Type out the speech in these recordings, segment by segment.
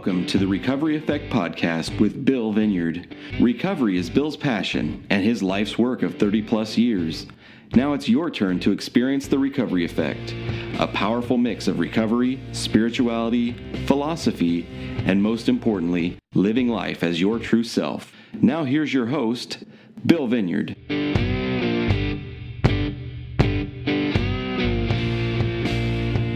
Welcome to the Recovery Effect Podcast with Bill Vineyard. Recovery is Bill's passion and his life's work of 30 plus years. Now it's your turn to experience the Recovery Effect, a powerful mix of recovery, spirituality, philosophy, and most importantly, living life as your true self. Now here's your host, Bill Vineyard.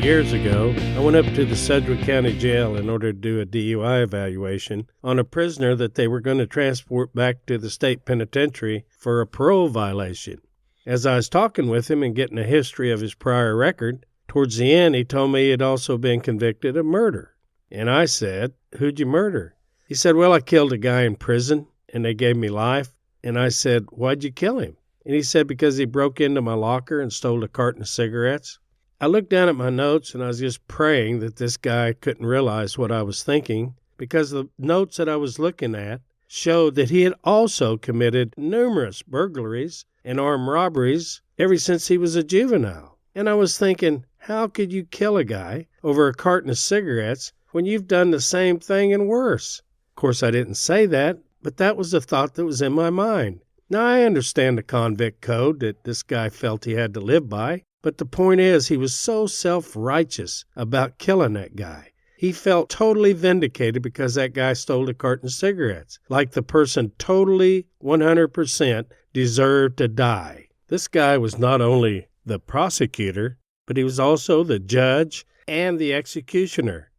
Years ago, I went up to the Sedgwick County Jail in order to do a DUI evaluation on a prisoner that they were going to transport back to the state penitentiary for a parole violation. As I was talking with him and getting a history of his prior record, towards the end he told me he had also been convicted of murder. And I said, "Who'd you murder?" He said, "Well, I killed a guy in prison, and they gave me life." And I said, "Why'd you kill him?" And he said, "Because he broke into my locker and stole a carton of cigarettes." I looked down at my notes, and I was just praying that this guy couldn't realize what I was thinking, because the notes that I was looking at showed that he had also committed numerous burglaries and armed robberies ever since he was a juvenile. And I was thinking, how could you kill a guy over a carton of cigarettes when you've done the same thing and worse? Of course, I didn't say that, but that was the thought that was in my mind. Now, I understand the convict code that this guy felt he had to live by. But the point is, he was so self-righteous about killing that guy. He felt totally vindicated because that guy stole a carton of cigarettes, like the person totally 100% deserved to die. This guy was not only the prosecutor, but he was also the judge and the executioner.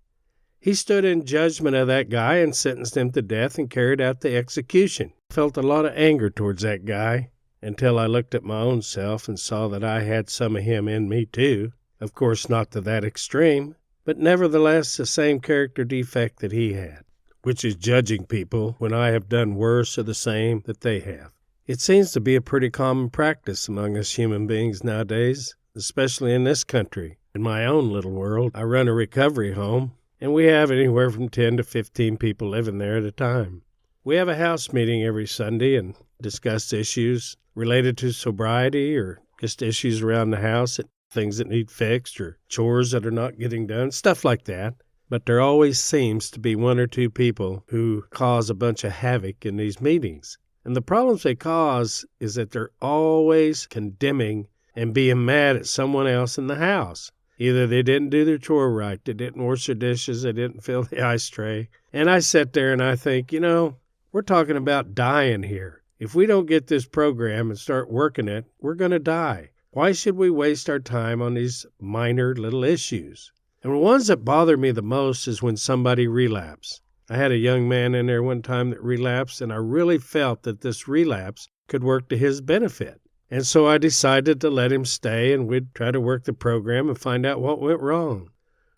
He stood in judgment of that guy and sentenced him to death and carried out the execution. Felt a lot of anger towards that guy, until I looked at my own self and saw that I had some of him in me too. Of course, not to that extreme, but nevertheless the same character defect that he had, which is judging people when I have done worse or the same that they have. It seems to be a pretty common practice among us human beings nowadays, especially in this country. In my own little world, I run a recovery home, and we have anywhere from 10 to 15 people living there at a time. We have a house meeting every Sunday and discuss issues related to sobriety or just issues around the house, things that need fixed or chores that are not getting done, stuff like that. But there always seems to be one or two people who cause a bunch of havoc in these meetings. And the problems they cause is that they're always condemning and being mad at someone else in the house. Either they didn't do their chore right, they didn't wash their dishes, they didn't fill the ice tray. And I sit there and I think, we're talking about dying here. If we don't get this program and start working it, we're going to die. Why should we waste our time on these minor little issues? And the ones that bother me the most is when somebody relapses. I had a young man in there one time that relapsed, and I really felt that this relapse could work to his benefit. And so I decided to let him stay, and we'd try to work the program and find out what went wrong.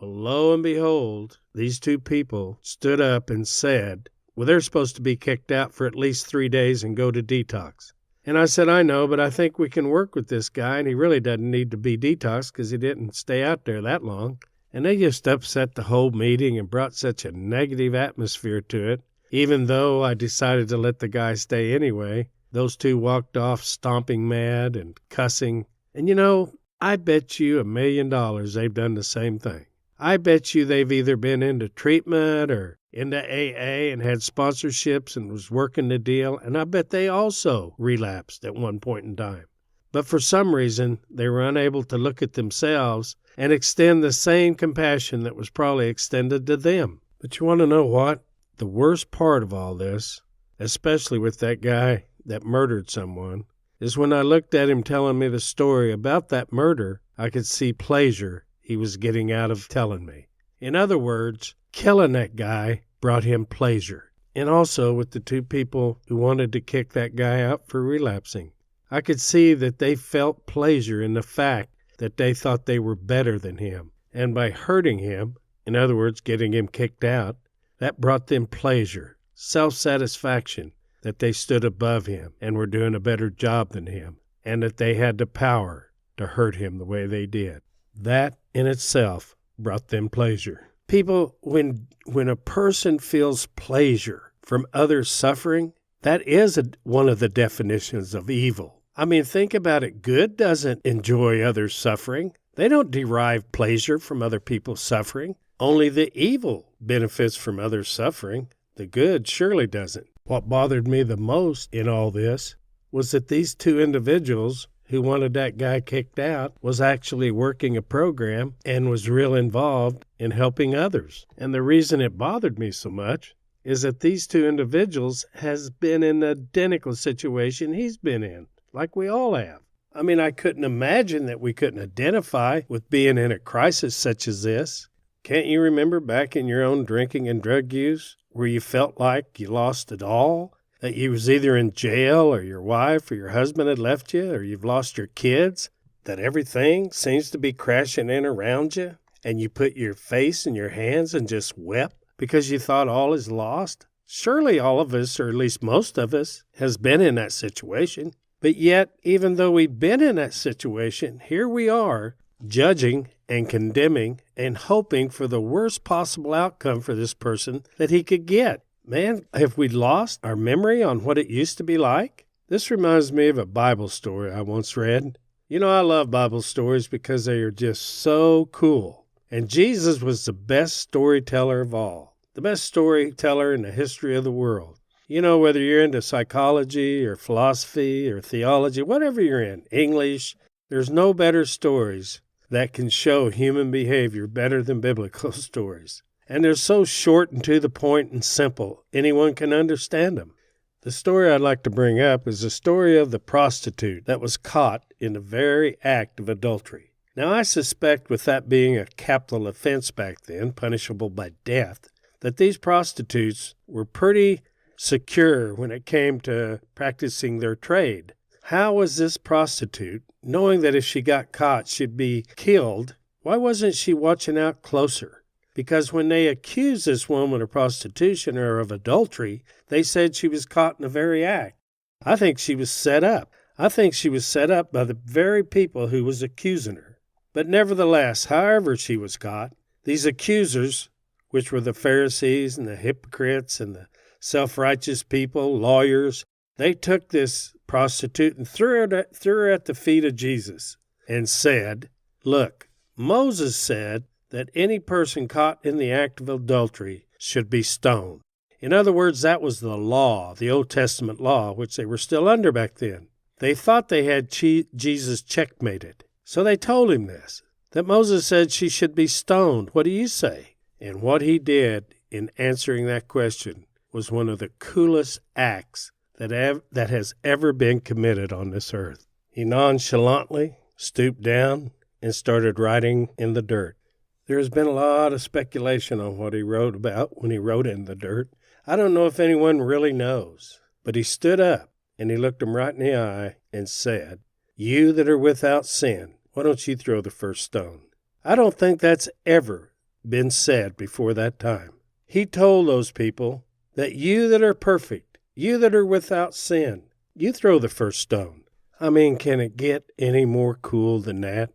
Well, lo and behold, these two people stood up and said, well, they're supposed to be kicked out for at least 3 days and go to detox. And I said, I know, but I think we can work with this guy, and he really doesn't need to be detoxed because he didn't stay out there that long. And they just upset the whole meeting and brought such a negative atmosphere to it. Even though I decided to let the guy stay anyway, those two walked off stomping mad and cussing. And I bet you $1 million they've done the same thing. I bet you they've either been into treatment or into AA and had sponsorships and was working the deal, and I bet they also relapsed at one point in time. But for some reason, they were unable to look at themselves and extend the same compassion that was probably extended to them. But you want to know what? The worst part of all this, especially with that guy that murdered someone, is when I looked at him telling me the story about that murder, I could see pleasure he was getting out of telling me. In other words, killing that guy brought him pleasure. And also with the two people who wanted to kick that guy out for relapsing, I could see that they felt pleasure in the fact that they thought they were better than him. And by hurting him, in other words, getting him kicked out, that brought them pleasure, self-satisfaction, that they stood above him and were doing a better job than him, and that they had the power to hurt him the way they did. That in itself brought them pleasure. People, when a person feels pleasure from others' suffering, that is one of the definitions of evil. I mean, think about it. Good doesn't enjoy others' suffering. They don't derive pleasure from other people's suffering. Only the evil benefits from others' suffering. The good surely doesn't. What bothered me the most in all this was that these two individuals who wanted that guy kicked out was actually working a program and was real involved in helping others. And the reason it bothered me so much is that these two individuals has been in an identical situation he's been in, like we all have. I mean, I couldn't imagine that we couldn't identify with being in a crisis such as this. Can't you remember back in your own drinking and drug use where you felt like you lost it all? That you was either in jail or your wife or your husband had left you or you've lost your kids? That everything seems to be crashing in around you and you put your face in your hands and just wept because you thought all is lost? Surely all of us, or at least most of us, has been in that situation. But yet, even though we've been in that situation, here we are, judging and condemning and hoping for the worst possible outcome for this person that he could get. Man, have we lost our memory on what it used to be like? This reminds me of a Bible story I once read. You know, I love Bible stories because they are just so cool. And Jesus was the best storyteller of all, the best storyteller in the history of the world. You know, whether you're into psychology or philosophy or theology, whatever you're in, English, there's no better stories that can show human behavior better than biblical stories. And they're so short and to the point and simple, anyone can understand them. The story I'd like to bring up is the story of the prostitute that was caught in the very act of adultery. Now, I suspect with that being a capital offense back then, punishable by death, that these prostitutes were pretty secure when it came to practicing their trade. How was this prostitute, knowing that if she got caught she'd be killed, why wasn't she watching out closer? Because when they accused this woman of prostitution or of adultery, they said she was caught in the very act. I think she was set up. I think she was set up by the very people who was accusing her. But nevertheless, however she was caught, these accusers, which were the Pharisees and the hypocrites and the self-righteous people, lawyers, they took this prostitute and threw her at the feet of Jesus and said, "Look, Moses said that any person caught in the act of adultery should be stoned." In other words, that was the law, the Old Testament law, which they were still under back then. They thought they had Jesus checkmated. So they told him this, that Moses said she should be stoned. What do you say? And what he did in answering that question was one of the coolest acts that has ever been committed on this earth. He nonchalantly stooped down and started writing in the dirt. There has been a lot of speculation on what he wrote about when he wrote in the dirt. I don't know if anyone really knows, but he stood up and he looked him right in the eye and said, "You that are without sin, why don't you throw the first stone?" I don't think that's ever been said before that time. He told those people that you that are perfect, you that are without sin, you throw the first stone. I mean, can it get any more cool than that?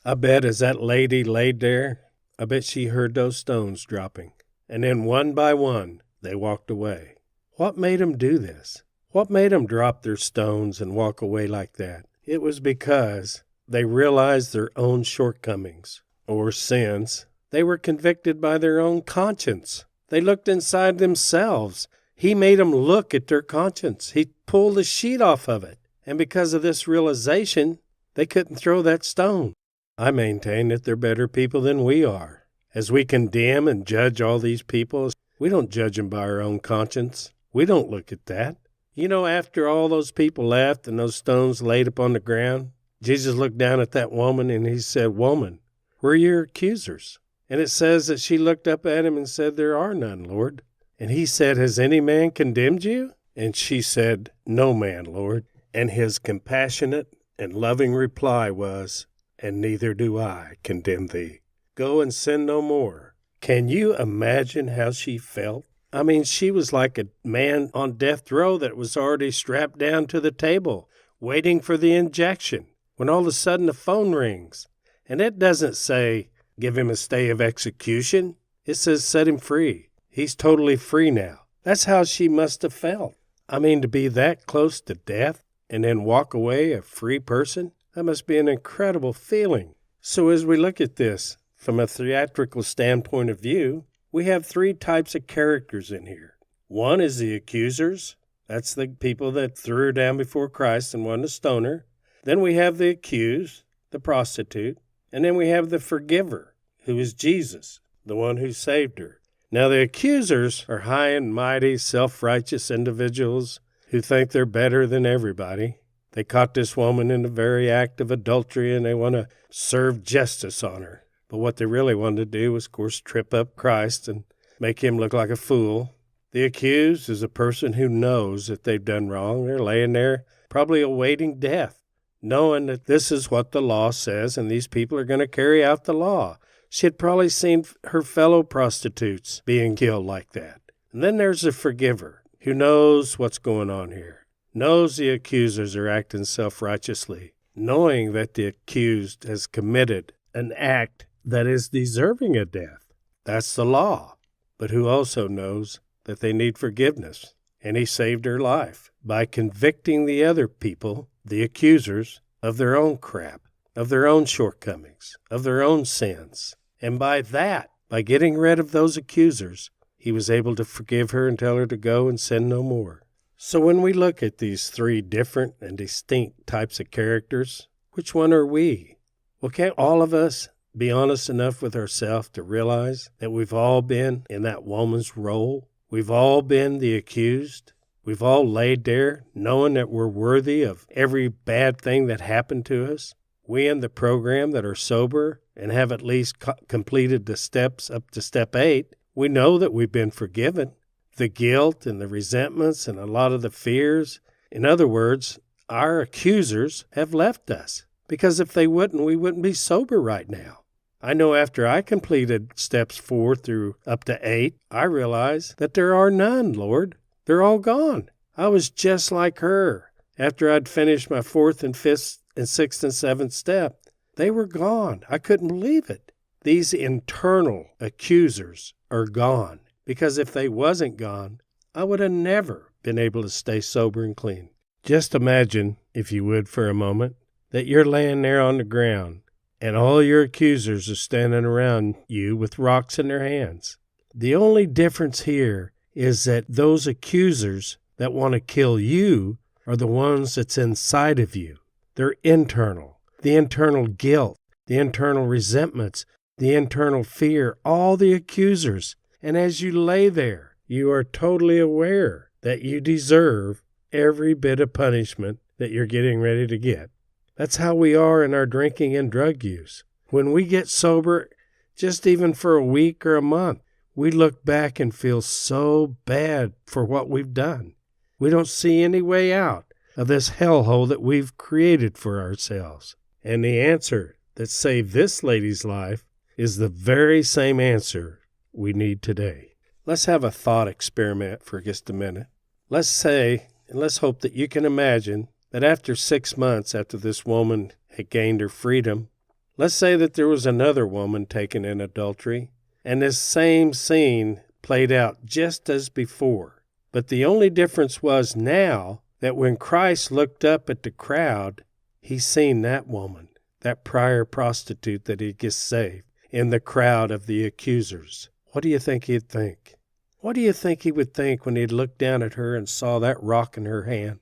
I bet as that lady laid there, I bet she heard those stones dropping. And then one by one, they walked away. What made them do this? What made them drop their stones and walk away like that? It was because they realized their own shortcomings, or sins. They were convicted by their own conscience. They looked inside themselves. He made them look at their conscience. He pulled the sheet off of it. And because of this realization, they couldn't throw that stone. I maintain that they're better people than we are. As we condemn and judge all these people, we don't judge them by our own conscience. We don't look at that. You know, after all those people left and those stones laid upon the ground, Jesus looked down at that woman and he said, "Woman, where are your accusers?" And it says that she looked up at him and said, "There are none, Lord." And he said, "Has any man condemned you?" And she said, "No man, Lord." And his compassionate and loving reply was, "And neither do I condemn thee. Go and sin no more." Can you imagine how she felt? I mean, she was like a man on death row that was already strapped down to the table, waiting for the injection, when all of a sudden the phone rings. And it doesn't say, "Give him a stay of execution." It says, "Set him free." He's totally free now. That's how she must have felt. I mean, to be that close to death and then walk away a free person, that must be an incredible feeling. So as we look at this, from a theatrical standpoint of view, we have three types of characters in here. One is the accusers. That's the people that threw her down before Christ and wanted to stone her. Then we have the accused, the prostitute. And then we have the forgiver, who is Jesus, the one who saved her. Now, the accusers are high and mighty, self-righteous individuals who think they're better than everybody. They caught this woman in the very act of adultery, and they want to serve justice on her. But what they really wanted to do was, of course, trip up Christ and make him look like a fool. The accused is a person who knows that they've done wrong. They're laying there probably awaiting death, knowing that this is what the law says, and these people are going to carry out the law. She had probably seen her fellow prostitutes being killed like that. And then there's the forgiver, who knows what's going on here, knows the accusers are acting self-righteously, knowing that the accused has committed an act that is deserving of death. That's the law. But who also knows that they need forgiveness. And he saved her life by convicting the other people, the accusers, of their own crap, of their own shortcomings, of their own sins. And by that, by getting rid of those accusers, he was able to forgive her and tell her to go and sin no more. So when we look at these three different and distinct types of characters, which one are we? Well, can't all of us be honest enough with ourselves to realize that we've all been in that woman's role? We've all been the accused. We've all laid there knowing that we're worthy of every bad thing that happened to us. We in the program that are sober and have at least completed the steps up to step 8, we know that we've been forgiven. The guilt and the resentments and a lot of the fears. In other words, our accusers have left us, because if they wouldn't, we wouldn't be sober right now. I know after I completed steps 4 through up to 8, I realized that there are none, Lord. They're all gone. I was just like her. After I'd finished my 4th and 5th and 6th and 7th step, they were gone. I couldn't believe it. These internal accusers are gone, because if they wasn't gone, I would have never been able to stay sober and clean. Just imagine, if you would for a moment, that you're laying there on the ground and all your accusers are standing around you with rocks in their hands. The only difference here is that those accusers that want to kill you are the ones that's inside of you. They're internal. The internal guilt, the internal resentments, the internal fear, all the accusers. And as you lay there, you are totally aware that you deserve every bit of punishment that you're getting ready to get. That's how we are in our drinking and drug use. When we get sober, just even for a week or a month, we look back and feel so bad for what we've done. We don't see any way out of this hellhole that we've created for ourselves. And the answer that saved this lady's life is the very same answer we need today. Let's have a thought experiment for just a minute. Let's say, and let's hope that you can imagine, that after 6 months after this woman had gained her freedom, let's say that there was another woman taken in adultery, and this same scene played out just as before. But the only difference was now that when Christ looked up at the crowd, he seen that woman, that prior prostitute that he just saved, in the crowd of the accusers. What do you think he'd think? What do you think he would think when he'd looked down at her and saw that rock in her hand?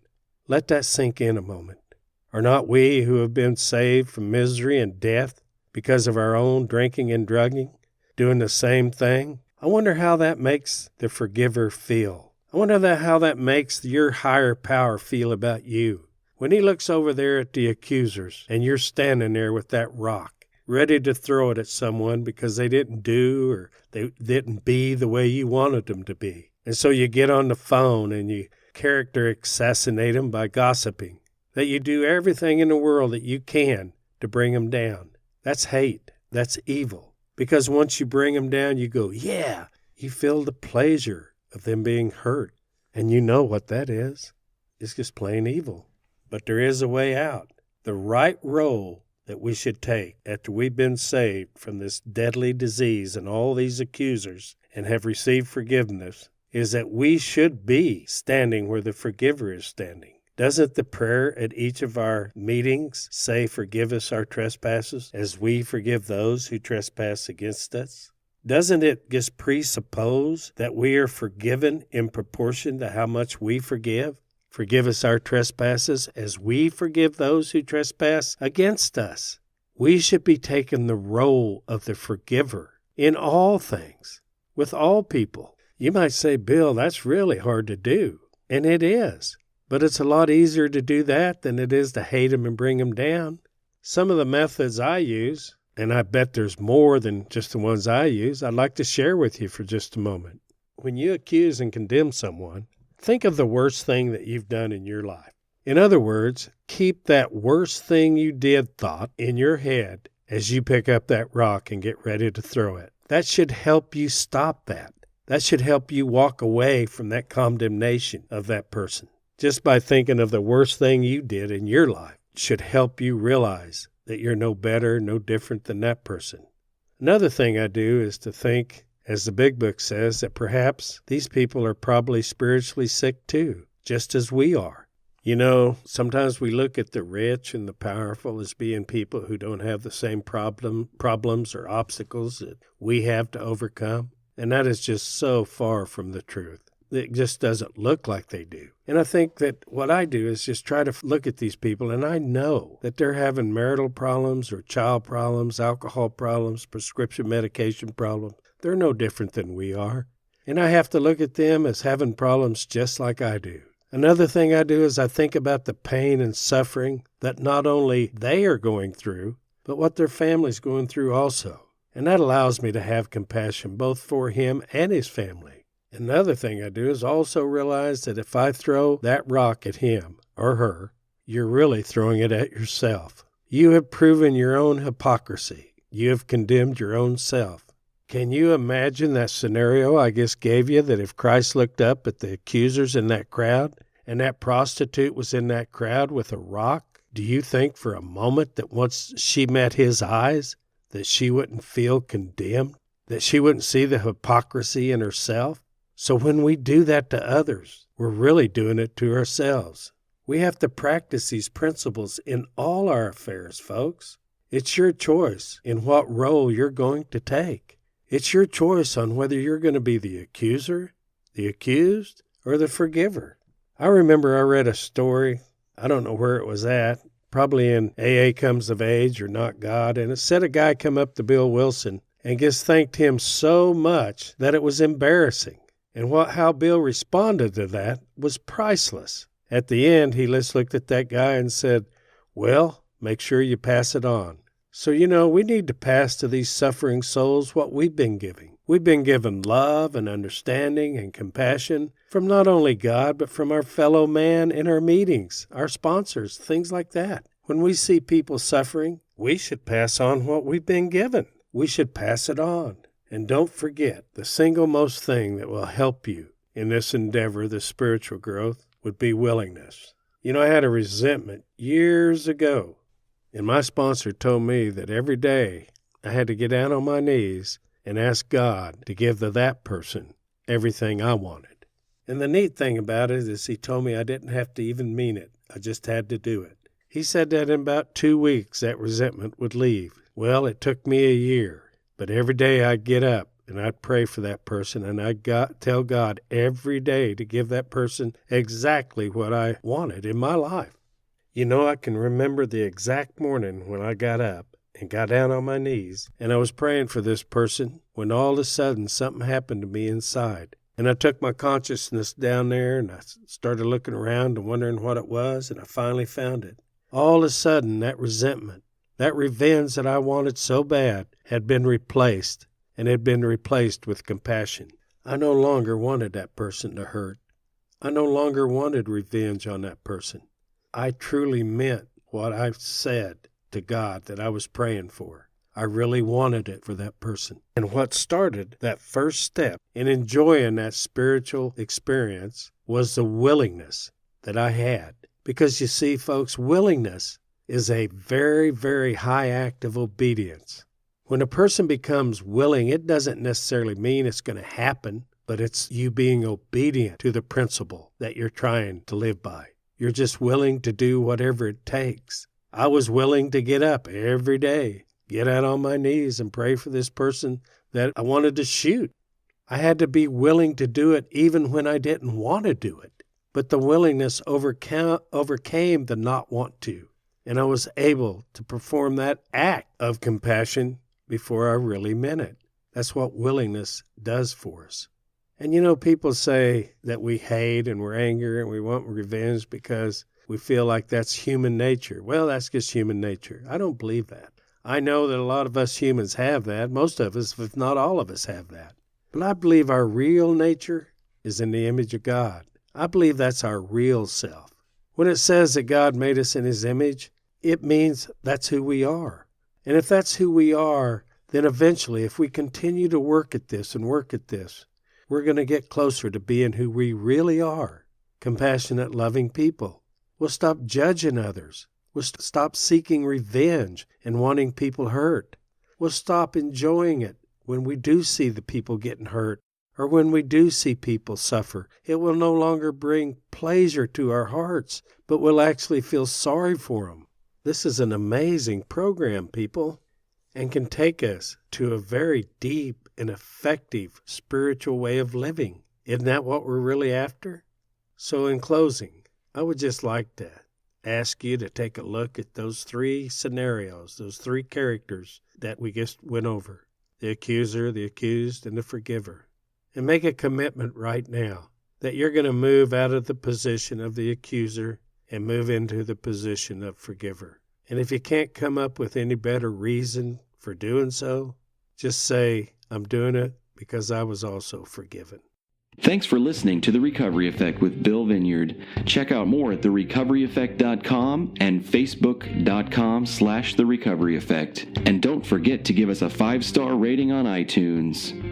Let that sink in a moment. Are not we who have been saved from misery and death because of our own drinking and drugging doing the same thing? I wonder how that makes the forgiver feel. I wonder how that makes your higher power feel about you. When he looks over there at the accusers and you're standing there with that rock, ready to throw it at someone because they didn't do or they didn't be the way you wanted them to be. And so you get on the phone and you character assassinate them by gossiping. That you do everything in the world that you can to bring them down. That's hate. That's evil. Because once you bring them down, you go, yeah, you feel the pleasure of them being hurt. And you know what that is. It's just plain evil. But there is a way out. The right role that we should take after we've been saved from this deadly disease and all these accusers and have received forgiveness is that we should be standing where the forgiver is standing. Doesn't the prayer at each of our meetings say, "Forgive us our trespasses, as we forgive those who trespass against us"? Doesn't it just presuppose that we are forgiven in proportion to how much we forgive? Forgive us our trespasses, as we forgive those who trespass against us. We should be taking the role of the forgiver in all things, with all people. You might say, "Bill, that's really hard to do." And it is. But it's a lot easier to do that than it is to hate them and bring them down. Some of the methods I use, and I bet there's more than just the ones I use, I'd like to share with you for just a moment. When you accuse and condemn someone, think of the worst thing that you've done in your life. In other words, keep that worst thing you did thought in your head as you pick up that rock and get ready to throw it. That should help you stop that. That should help you walk away from that condemnation of that person. Just by thinking of the worst thing you did in your life should help you realize that you're no better, no different than that person. Another thing I do is to think, as the big book says, that perhaps these people are probably spiritually sick too, just as we are. You know, sometimes we look at the rich and the powerful as being people who don't have the same problems or obstacles that we have to overcome, and that is just so far from the truth. It just doesn't look like they do. And I think that what I do is just try to look at these people, and I know that they're having marital problems or child problems, alcohol problems, prescription medication problems. They're no different than we are. And I have to look at them as having problems just like I do. Another thing I do is I think about the pain and suffering that not only they are going through, but what their family's going through also. And that allows me to have compassion both for him and his family. Another thing I do is also realize that if I throw that rock at him or her, you're really throwing it at yourself. You have proven your own hypocrisy. You have condemned your own self. Can you imagine that scenario I just gave you, that if Christ looked up at the accusers in that crowd and that prostitute was in that crowd with a rock, do you think for a moment that once she met his eyes that she wouldn't feel condemned, that she wouldn't see the hypocrisy in herself? So when we do that to others, we're really doing it to ourselves. We have to practice these principles in all our affairs, folks. It's your choice in what role you're going to take. It's your choice on whether you're going to be the accuser, the accused, or the forgiver. I remember I read a story, I don't know where it was at, probably in AA Comes of Age or Not God, and it said a guy come up to Bill Wilson and just thanked him so much that it was embarrassing. And how Bill responded to that was priceless. At the end, he just looked at that guy and said, "Well, make sure you pass it on." So, we need to pass to these suffering souls what we've been giving. We've been given love and understanding and compassion from not only God, but from our fellow man in our meetings, our sponsors, things like that. When we see people suffering, we should pass on what we've been given. We should pass it on. And don't forget, the single most thing that will help you in this endeavor, the spiritual growth, would be willingness. I had a resentment years ago, and my sponsor told me that every day I had to get down on my knees and ask God to give to that person everything I wanted. And the neat thing about it is he told me I didn't have to even mean it. I just had to do it. He said that in about 2 weeks that resentment would leave. Well, it took me a year. But every day I'd get up and I'd pray for that person, and I'd tell God every day to give that person exactly what I wanted in my life. I can remember the exact morning when I got up and got down on my knees, and I was praying for this person when all of a sudden something happened to me inside. And I took my consciousness down there, and I started looking around and wondering what it was, and I finally found it. All of a sudden, that resentment, that revenge that I wanted so bad had been replaced, and had been replaced with compassion. I no longer wanted that person to hurt. I no longer wanted revenge on that person. I truly meant what I said to God that I was praying for. I really wanted it for that person. And what started that first step in enjoying that spiritual experience was the willingness that I had. Because you see, folks, willingness is a very, very high act of obedience. When a person becomes willing, it doesn't necessarily mean it's going to happen, but it's you being obedient to the principle that you're trying to live by. You're just willing to do whatever it takes. I was willing to get up every day, get out on my knees and pray for this person that I wanted to shoot. I had to be willing to do it even when I didn't want to do it. But the willingness overcame the not want to. And I was able to perform that act of compassion before I really meant it. That's what willingness does for us. And people say that we hate and we're angry and we want revenge because we feel like that's human nature. Well, that's just human nature. I don't believe that. I know that a lot of us humans have that. Most of us, if not all of us, have that. But I believe our real nature is in the image of God. I believe that's our real self. When it says that God made us in His image, it means that's who we are. And if that's who we are, then eventually, if we continue to work at this, we're going to get closer to being who we really are, compassionate, loving people. We'll stop judging others. We'll stop seeking revenge and wanting people hurt. We'll stop enjoying it when we do see the people getting hurt or when we do see people suffer. It will no longer bring pleasure to our hearts, but we'll actually feel sorry for them. This is an amazing program, people, and can take us to a very deep and effective spiritual way of living. Isn't that what we're really after? So in closing, I would just like to ask you to take a look at those three scenarios, those three characters that we just went over, the accuser, the accused, and the forgiver. And make a commitment right now that you're going to move out of the position of the accuser and move into the position of forgiver. And if you can't come up with any better reason for doing so, just say, I'm doing it because I was also forgiven. Thanks for listening to The Recovery Effect with Bill Vineyard. Check out more at therecoveryeffect.com and facebook.com/therecoveryeffect. And don't forget to give us a 5-star rating on iTunes.